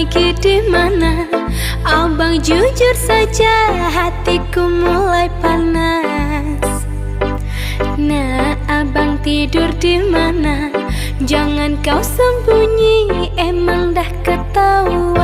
lagi di mana? Abang jujur saja, hatiku mulai panas. Nah, abang tidur di mana? Jangan kau sembunyi, emang dah ketahuan.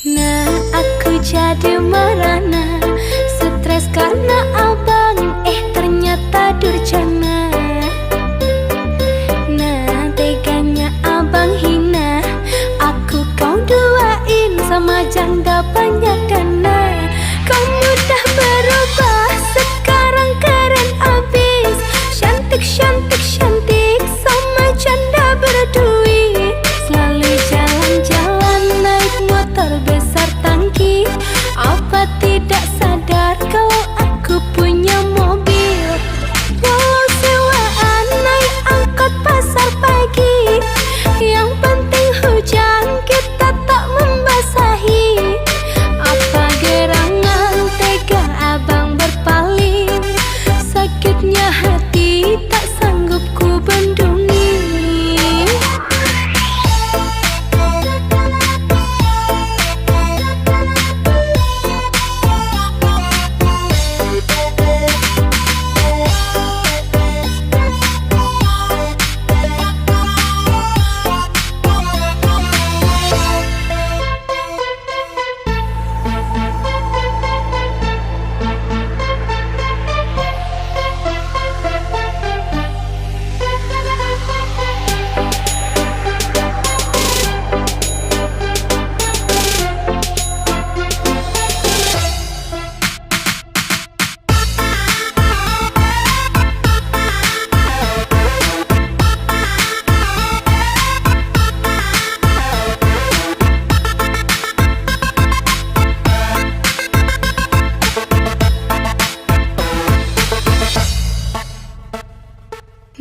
Nah, aku jadi merana, stres karena abang, ternyata durjana. Nah, teganya abang hina, aku kau duain sama janda banyak dana. Kau mudah berubah, sekarang keren abis. Cantik, cantik, cantik, sama janda berduit. Selalu jalan-jalan naik motor besar tangki. Apa tidak sadar kalau aku punya mobil? Walau sewaan naik angkot pasar pagi, yang penting hujan kita tak membasahi. Apa gerangan tega abang berpaling? Sakitnya hati tak sanggup ku bendungi.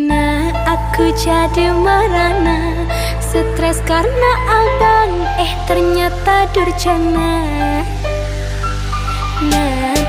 Nah, aku jadi merana, stres karena abang, ternyata durjana. Nah,